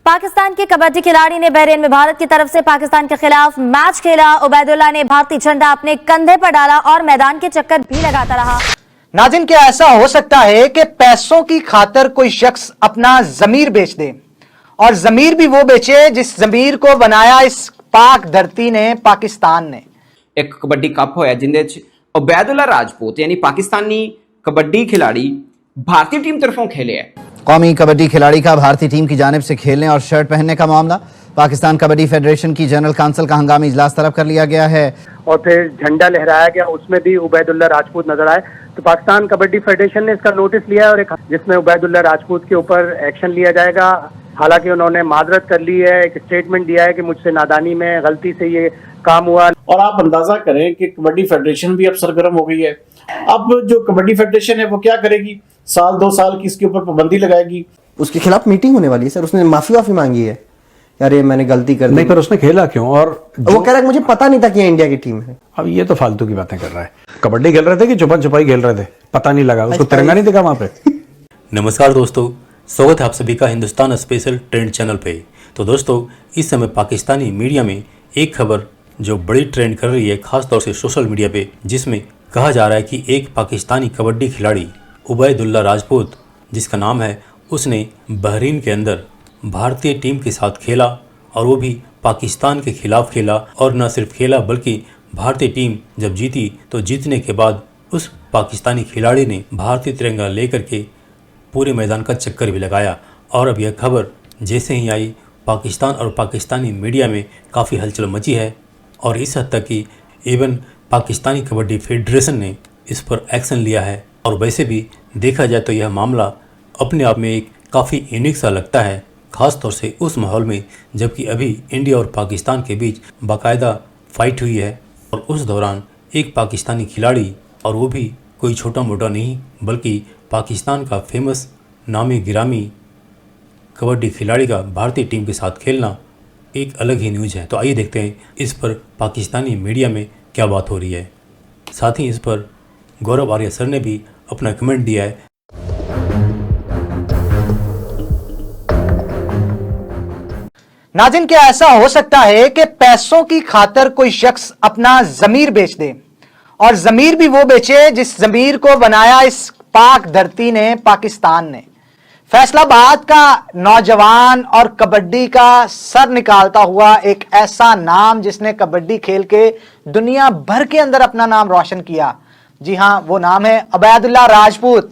पाकिस्तान के कबड्डी खिलाड़ी ने बहरीन में भारत की तरफ से पाकिस्तान के खिलाफ मैच खेला। उबैदुल्ला ने भारतीय झंडा अपने कंधे पर डाला और मैदान के चक्कर भी लगाता रहा। नाज़रीन, क्या ऐसा हो सकता है कि पैसों की खातिर कोई शख्स अपना जमीर बेच दे, और जमीर भी वो बेचे जिस जमीर को बनाया इस पाक धरती ने, पाकिस्तान ने। एक कबड्डी कप होया जिंदे च उबैदुल्ला राजपूत यानी पाकिस्तानी कबड्डी खिलाड़ी भारतीय टीम तरफों खेले है। कौमी कबड्डी खिलाड़ी का भारतीय टीम की जानिब से खेलने और शर्ट पहनने का मामला पाकिस्तान कबड्डी फेडरेशन की जनरल काउंसिल का हंगामी इजलास तलब कर लिया गया है और फिर झंडा लहराया गया, उसमें भी उबैदुल्ला राजपूत नजर आए। तो पाकिस्तान कबड्डी फेडरेशन ने इसका नोटिस लिया और एक जिसमें उबैदुल्ला राजपूत के ऊपर एक्शन लिया जाएगा। हालांकि उन्होंने माजरत कर ली है, एक स्टेटमेंट दिया है कि मुझसे नादानी में गलती से ये काम हुआ। और आप अंदाजा करें कि कबड्डी फेडरेशन भी अब सरगर्म हो गई है। अब जो कबड्डी फेडरेशन है वो क्या करेगी, साल 2 साल की इसके ऊपर पाबंदी लगाएगी। उसके खिलाफ मीटिंग होने वाली है सर, उसने माफी मांगी है, यार ये मैंने गलती कर दी। नहीं, पर उसने खेला क्यों? और वो कह रहा है मुझे पता नहीं था कि ये इंडिया की टीम है। अब ये तो फालतू की बातें कर रहा है। कबड्डी खेल रहे थे कि छुपन छुपाई खेल रहे थे, पता नहीं लगा, उसको तिरंगा नहीं दिखा वहां पे। नमस्कार दोस्तों, स्वागत है आप सभी का हिंदुस्तान स्पेशल ट्रेंड चैनल पे। तो दोस्तों, इस समय पाकिस्तानी मीडिया में एक खबर जो बड़ी ट्रेंड कर रही है, खास तौर से सोशल मीडिया पे, जिसमें कहा जा रहा है कि एक पाकिस्तानी कबड्डी खिलाड़ी उबैदुल्ला राजपूत, जिसका नाम है, उसने बहरीन के अंदर भारतीय टीम के साथ खेला और वो भी पाकिस्तान के खिलाफ खेला। और न सिर्फ खेला बल्कि भारतीय टीम जब जीती तो जीतने के बाद उस पाकिस्तानी खिलाड़ी ने भारतीय तिरंगा लेकर के पूरे मैदान का चक्कर भी लगाया। और अब यह खबर जैसे ही आई, पाकिस्तान और पाकिस्तानी मीडिया में काफ़ी हलचल मची है और इस हद तक कि इवन पाकिस्तानी कबड्डी फेडरेशन ने इस पर एक्शन लिया है। और वैसे भी देखा जाए तो यह मामला अपने आप में एक काफ़ी यूनिक सा लगता है, ख़ास तौर से उस माहौल में जबकि अभी इंडिया और पाकिस्तान के बीच बाकायदा फाइट हुई है और उस दौरान एक पाकिस्तानी खिलाड़ी, और वो भी कोई छोटा मोटा नहीं बल्कि पाकिस्तान का फेमस नामी गिरामी कबड्डी खिलाड़ी का भारतीय टीम के साथ खेलना एक अलग ही न्यूज़ है। तो आइए देखते हैं इस पर पाकिस्तानी मीडिया में क्या बात हो रही है। साथ ही इस पर गौरव आर्य सर ने भी अपना कमेंट दिया है। नाज़रीन, क्या ऐसा हो सकता है कि पैसों की खातिर कोई शख्स अपना जमीर बेच दे, और जमीर भी वो बेचे जिस जमीर को बनाया इस पाक धरती ने, पाकिस्तान ने। फैसलाबाद का नौजवान और कबड्डी का सर निकालता हुआ एक ऐसा नाम जिसने कबड्डी खेल के दुनिया भर के अंदर अपना नाम रोशन किया। जी हां, वो नाम है उबैदुल्ला राजपूत।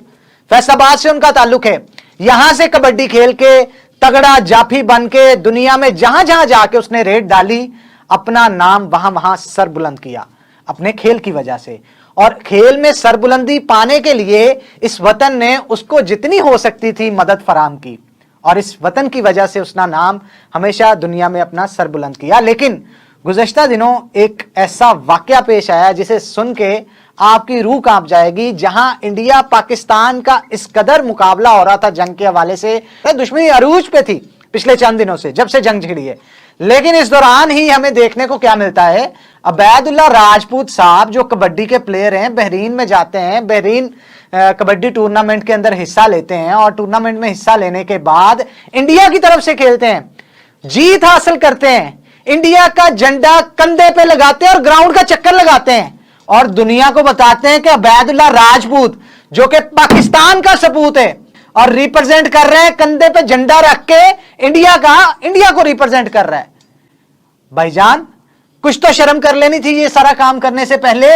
फैसलाबाद से उनका ताल्लुक है। यहां से कबड्डी खेल के तगड़ा जाफी बन के दुनिया में जहां जहां जाके उसने रेड डाली, अपना नाम वहां वहां सर बुलंद किया अपने खेल की वजह से। और खेल में सरबुलंदी पाने के लिए इस वतन ने उसको जितनी हो सकती थी मदद फराम की, और इस वतन की वजह से उसका नाम हमेशा दुनिया में अपना सर बुलंद किया। लेकिन गुज़श्ता दिनों एक ऐसा वाकया पेश आया जिसे सुन के आपकी रूह कांप जाएगी। जहां इंडिया पाकिस्तान का इस कदर मुकाबला हो रहा था जंग के हवाले से, दुश्मनी अरूज पे थी पिछले चंद दिनों से, जब से जंग छिड़ी है। लेकिन इस दौरान ही हमें देखने को क्या मिलता है, उबैदुल्ला राजपूत साहब जो कबड्डी के प्लेयर हैं, बहरीन में जाते हैं, बहरीन कबड्डी टूर्नामेंट के अंदर हिस्सा लेते हैं और टूर्नामेंट में हिस्सा लेने के बाद इंडिया की तरफ से खेलते हैं, जीत हासिल करते हैं, इंडिया का झंडा कंधे पे लगाते हैं और ग्राउंड का चक्कर लगाते हैं और दुनिया को बताते हैं कि उबैदुल्ला राजपूत जो कि पाकिस्तान का सपूत है और रिप्रेजेंट कर रहे हैं, कंधे पे झंडा रख के इंडिया को रिप्रेजेंट कर रहा है। भाईजान, कुछ तो शर्म कर लेनी थी ये सारा काम करने से पहले।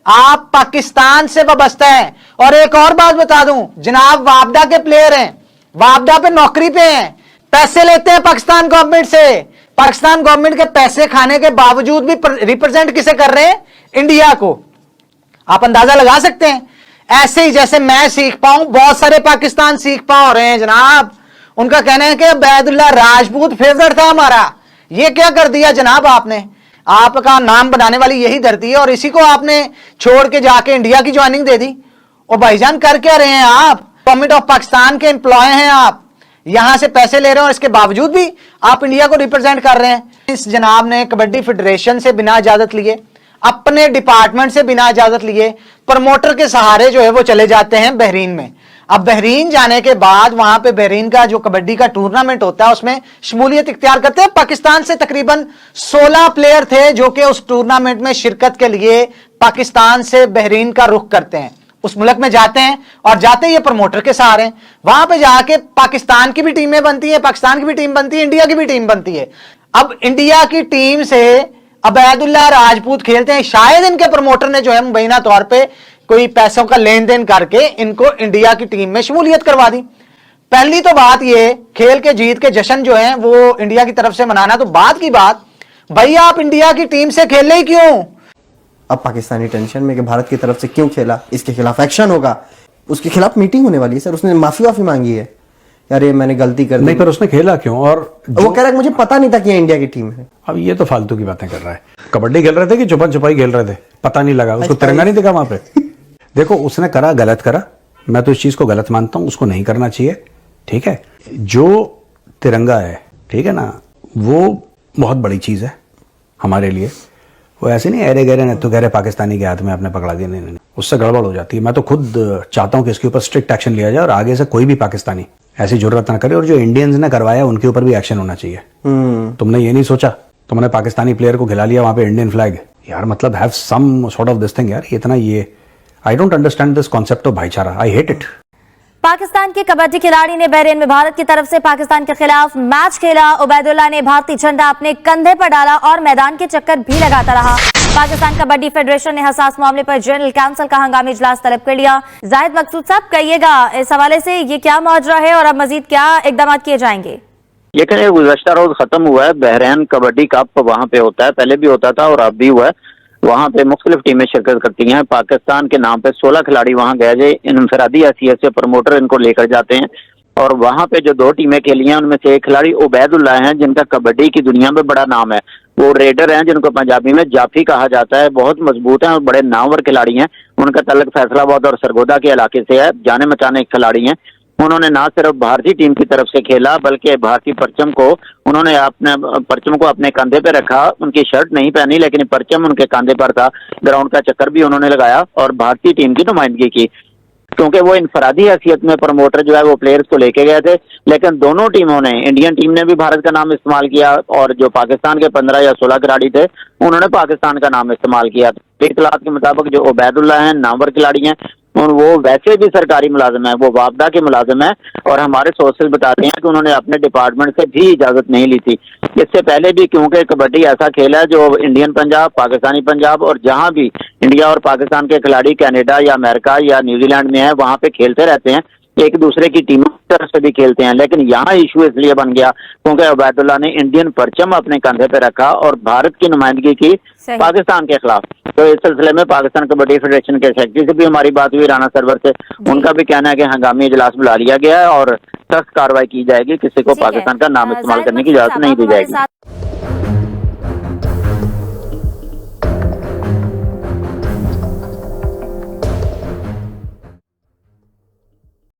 आप पाकिस्तान से वाबस्ता हैं। और एक और बात बता दूं, जनाब वापडा के प्लेयर हैं, वापडा पे नौकरी पे हैं, पैसे लेते हैं पाकिस्तान गवर्नमेंट से। पाकिस्तान गवर्नमेंट के पैसे खाने के बावजूद भी रिप्रेजेंट किसे कर रहे हैं? इंडिया को। आप अंदाजा लगा सकते हैं। ऐसे ही जैसे मैं सीख पाऊं, बहुत सारे पाकिस्तान सीख पा रहे हैं जनाब। उनका कहना है कि उबैदुल्ला राजपूत फेवरेट था हमारा। ये क्या कर दिया जनाब आपने? आपका नाम बनाने वाली यही धरती है और इसी को आपने छोड़ के जाके इंडिया की ज्वाइनिंग दे दी। और भाईजान, कर क्या रहे हैं आप? गवर्नमेंट ऑफ पाकिस्तान के एम्प्लॉय हैं आप, यहां से पैसे ले रहे हैं और इसके बावजूद भी आप इंडिया को रिप्रेजेंट कर रहे हैं। इस जनाब ने कबड्डी फेडरेशन से बिना इजाजत लिए, अपने डिपार्टमेंट से बिना इजाजत लिए, प्रमोटर के सहारे जो है वो चले जाते हैं बहरीन में। अब बहरीन जाने के बाद वहां पे बहरीन का जो कबड्डी का टूर्नामेंट होता है उसमें शमूलियत इख्तियार करते हैं। पाकिस्तान से तकरीबन 16 प्लेयर थे जो कि उस टूर्नामेंट में शिरकत के लिए पाकिस्तान से बहरीन का रुख करते हैं, उस मुल्क में जाते हैं और जाते ही ये प्रमोटर के सहारे हैं। वहां पे जाके पाकिस्तान की भी टीमें बनती है, पाकिस्तान की भी टीम बनती है, इंडिया की भी टीम बनती है। अब इंडिया की टीम से उबैदुल्ला राजपूत खेलते हैं। शायद इनके प्रमोटर ने जो है मुबैना तौर पे कोई पैसों का लेन देन करके इनको इंडिया की टीम में शमूलियत करवा दी। पहली तो बात ये, खेल के जीत के जश्न जो है वो इंडिया की तरफ से मनाना तो बात की बात, भैया आप इंडिया की टीम से खेल ही क्यों? अब पाकिस्तानी टेंशन में कि भारत की तरफ से क्यों खेला, इसके खिलाफ एक्शन होगा, उसके खिलाफ मीटिंग होने वाली है सर। उसने माफी मांगी है, यार ये मैंने गलती कर दी। नहीं, पर उसने खेला क्यों? और वो कह रहा है मुझे पता नहीं था कि ये इंडिया की टीम है। अब ये तो फालतू की बातें कर रहा है। कबड्डी खेल रहे थे कि छुपन छुपाई खेल रहे थे, पता नहीं लगा, उसको तिरंगा नहीं दिखा वहां पे। देखो उसने करा, गलत करा, मैं तो इस चीज को गलत मानता हूं, उसको नहीं करना चाहिए, ठीक है। जो तिरंगा है, ठीक है ना, वो बहुत बड़ी चीज है हमारे लिए। वो ऐसे नहीं अरे गहरे तो गहरे पाकिस्तानी के हाथ में आपने पकड़ा दिया, नहीं, उससे गड़बड़ हो जाती है। मैं तो खुद चाहता हूं कि इसके ऊपर स्ट्रिक्ट एक्शन लिया जाए और आगे से कोई भी पाकिस्तानी ऐसी जरूरत ना करे, और जो इंडियंस ने करवाया उनके ऊपर भी एक्शन होना चाहिए। तुमने ये नहीं सोचा, तुमने पाकिस्तानी प्लेयर को खिला लिया वहां पे इंडियन फ्लैग, यार मतलब have some sort of this thing यार। इतना ये I don't understand this concept of भाईचारा, आई हेट इट। पाकिस्तान के कबड्डी खिलाड़ी ने बहरीन में भारत की तरफ से पाकिस्तान के खिलाफ मैच खेला। उबैदुल्ला ने भारतीय झंडा अपने कंधे पर डाला और मैदान के चक्कर भी लगाता रहा। पाकिस्तान कबड्डी फेडरेशन ने हसास मामले पर जनरल काउंसिल का हंगामी इजलास तलब कर लिया। जाहिद मकसूद साहब, कहिएगा इस हवाले से ये क्या माजरा है और अब मजीद क्या इकदाम किए जाएंगे? ये गुज़श्ता रोज खत्म हुआ है बहरीन कबड्डी कप, वहाँ पे होता है, पहले भी होता था और अब भी हुआ है। वहाँ पे मुख्तलिफ टीमें शिरकत करती हैं। पाकिस्तान के नाम पे 16 खिलाड़ी वहाँ गए थे, इनफरादी हैसियत से प्रमोटर इनको लेकर जाते हैं और वहाँ पे जो 2 टीमें खेली हैं उनमें से एक खिलाड़ी उबैदुल्ला हैं जिनका कबड्डी की दुनिया में बड़ा नाम है। वो रेडर हैं जिनको पंजाबी में जाफी कहा जाता है, बहुत मजबूत हैं और बड़े नामवर खिलाड़ी हैं। उनका तल्लुक फैसलाबाद और सरगोदा के इलाके से है, जाने मचाने खिलाड़ी हैं। उन्होंने ना सिर्फ भारतीय टीम की तरफ से खेला बल्कि भारतीय परचम को उन्होंने अपने कंधे पे रखा। उनकी शर्ट नहीं पहनी लेकिन परचम उनके कंधे पर था। ग्राउंड का चक्कर भी उन्होंने लगाया और भारतीय टीम की नुमाइंदगी की, क्योंकि वो इनफरादी हैसियत में प्रमोटर जो है वो प्लेयर्स को लेके गए थे। लेकिन दोनों टीमों ने, इंडियन टीम ने भी भारत का नाम इस्तेमाल किया और जो पाकिस्तान के 15 या 16 खिलाड़ी थे उन्होंने पाकिस्तान का नाम इस्तेमाल किया। इत्तलात के मुताबिक जो उबैदुल्ला हैं नामवर खिलाड़ी हैं और वो वैसे भी सरकारी मुलाजिम है, वो वापदा के मुलाजिम है और हमारे सोर्सेज बताते हैं कि उन्होंने अपने डिपार्टमेंट से भी इजाजत नहीं ली थी इससे पहले भी, क्योंकि कबड्डी ऐसा खेल है जो इंडियन पंजाब, पाकिस्तानी पंजाब और जहां भी इंडिया और पाकिस्तान के खिलाड़ी कनाडा या अमेरिका या न्यूजीलैंड में है वहां पे खेलते रहते हैं, एक दूसरे की टीमों की तरफ से भी खेलते हैं। लेकिन यहाँ इशू इसलिए बन गया क्योंकि उबैदुल्ला ने इंडियन परचम अपने कंधे पे रखा और भारत की नुमाइंदगी की पाकिस्तान के खिलाफ। तो इस सिलसिले में पाकिस्तान कबड्डी फेडरेशन के सेक्रेटरी से भी हमारी बात हुई, राणा सरवर से। उनका भी कहना है कि हंगामी इजलास बुला लिया गया है और सख्त कार्रवाई की जाएगी, किसी को पाकिस्तान का नाम इस्तेमाल करने की इजाजत नहीं दी जाएगी।